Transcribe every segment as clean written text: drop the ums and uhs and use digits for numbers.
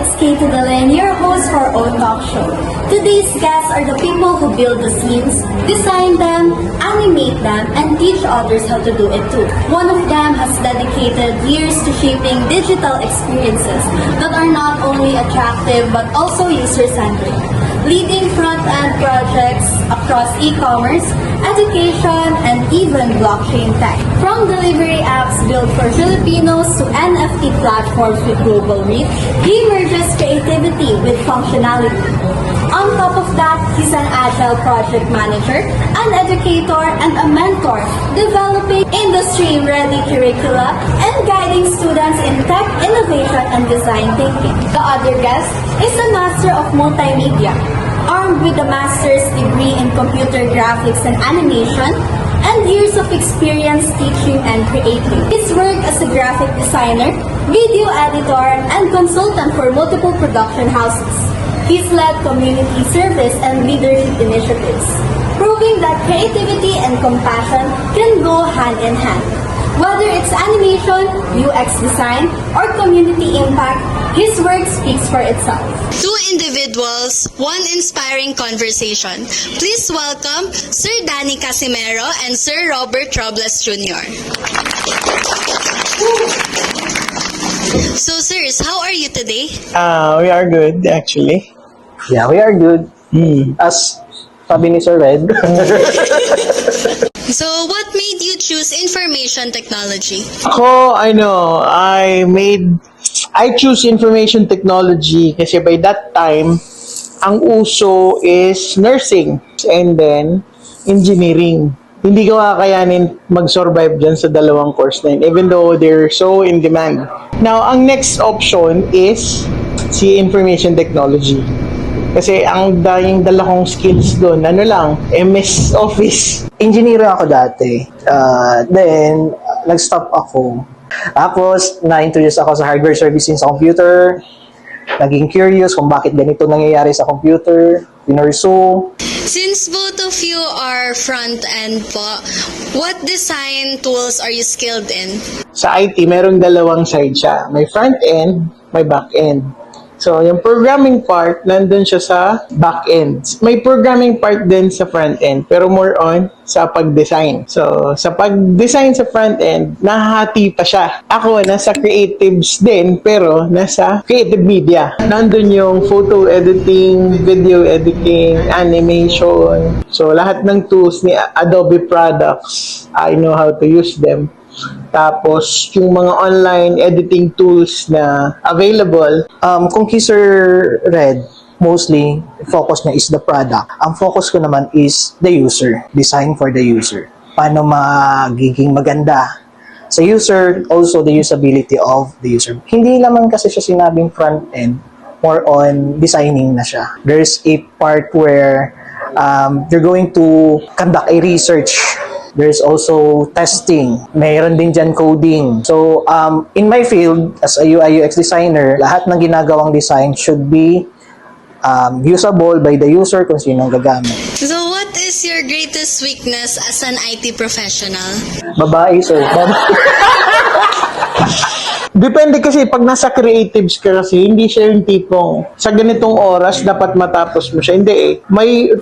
it's Katie Delen, your host for our own talk show. Today's guests are the people who build the scenes, design them, animate them, and teach others how to do it too. One of them has dedicated years to shaping digital experiences that are not only attractive but also user-centric, leading front-end projects across e-commerce, education, and even blockchain tech. From delivery apps built for Filipinos to NFT platforms with global reach, he merges creativity with functionality. On top of that, he's an agile project manager, an educator, and a mentor, developing industry-ready curricula and guiding students in tech, innovation, and design thinking. The other guest is a master of multimedia, armed with a master's degree in computer graphics and animation, and years of experience teaching and creating. His work as a graphic designer, video editor, and consultant for multiple production houses. He's led community service and leadership initiatives, proving that creativity and compassion can go hand in hand. Whether it's animation, UX design, or community impact, his work speaks for itself. Two individuals, one inspiring conversation. Please welcome Sir Danny Casimero and Sir Robert Robles Jr. So, sirs, how are you today? We are good, actually. Yeah, we are good. As sabi ni Sir Red. So, what made you choose information technology? I choose information technology kasi by that time, ang uso is nursing and then engineering. Hindi ko kakayanin mag-survive dyan sa dalawang course na yun, even though they're so in demand. Now, ang next option is si information technology. Kasi ang daing dala kong skills doon, MS Office. Engineer ako dati. Then, nag-stop ako. Tapos, na-introduce ako sa hardware servicing sa computer. Naging curious kung bakit ganito nangyayari sa computer. Pinursu. Since both of you are front-end po, what design tools are you skilled in? Sa IT, merong dalawang side siya. May front-end, may back-end. So, yung programming part, nandun siya sa back-end. May programming part din sa front-end, pero more on sa pag-design. So, sa pag-design sa front-end, nahahati pa siya. Ako, nasa creatives din, pero nasa creative media. Nandun yung photo editing, video editing, animation. So, lahat ng tools ni Adobe products, I know how to use them. Tapos, yung mga online editing tools na available. Kung kay Sir Red, mostly, focus niya is the product. Ang focus ko naman is the user. Design for the user. Paano magiging maganda sa user, also the usability of the user. Hindi naman kasi siya sinabing front-end, more on designing na siya. There's a part where you're going to conduct a research. There's also testing. Mayroon din dyan coding. So, in my field, as a UI UX designer, lahat ng ginagawang design should be usable by the user kung sino ang gagamit. So, what is your greatest weakness as an IT professional? Babae, sir. Depende kasi pag nasa creatives ka kasi, hindi siya yung tipong sa ganitong oras dapat matapos mo siya. Hindi eh. May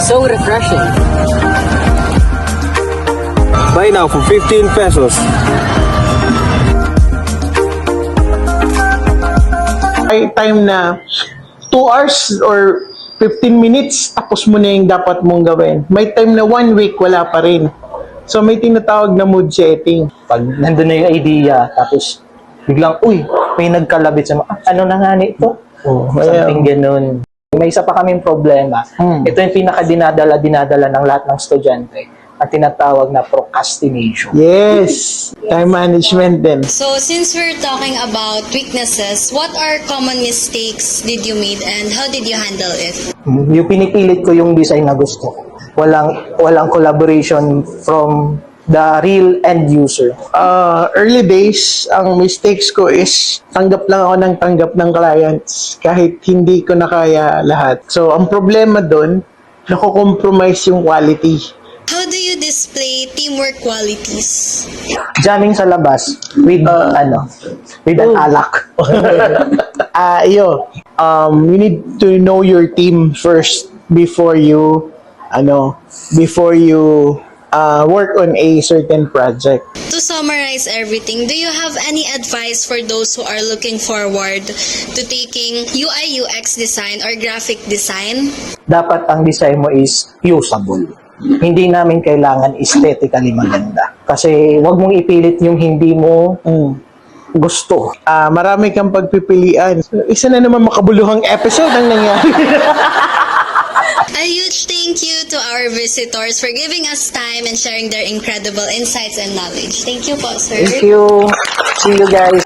so refreshing. Buy now for 15 pesos. may time na 2 hours or 15 minutes tapos mo na yung dapat mong gawin. May time na 1 week wala pa rin. So may tinatawag na mood setting. Pag nandun na yung idea, tapos biglang, uy, may nagkalabit sa ano na nga nito? Something ganun. May isa pa kaming problema. Ito yung pinaka-dinadala ng lahat ng estudyante. Ang tinatawag na procrastination. Yes! Time management din. So, since we're talking about weaknesses, what are common mistakes did you made and how did you handle it? Yung pinipilit ko yung design na gusto ko. Walang collaboration from the real end user. Early days, ang mistakes ko is tanggap lang ako ng clients kahit hindi ko na kaya lahat. So, ang problema doon, nako-compromise yung quality. How do you display teamwork qualities? Jamming sa labas with with an alak. You need to know your team first before you work on a certain project. To summarize everything, do you have any advice for those who are looking forward to taking UI UX design or graphic design? Dapat ang design mo is usable. Hindi namin kailangan aesthetically maganda. Kasi wag mong ipilit yung hindi mo gusto. Marami kang pagpipilian. Isa na naman makabuluhang episode ang nangyari. A huge thank you to our visitors for giving us time and sharing their incredible insights and knowledge. Thank you po, sir. Thank you. See you guys.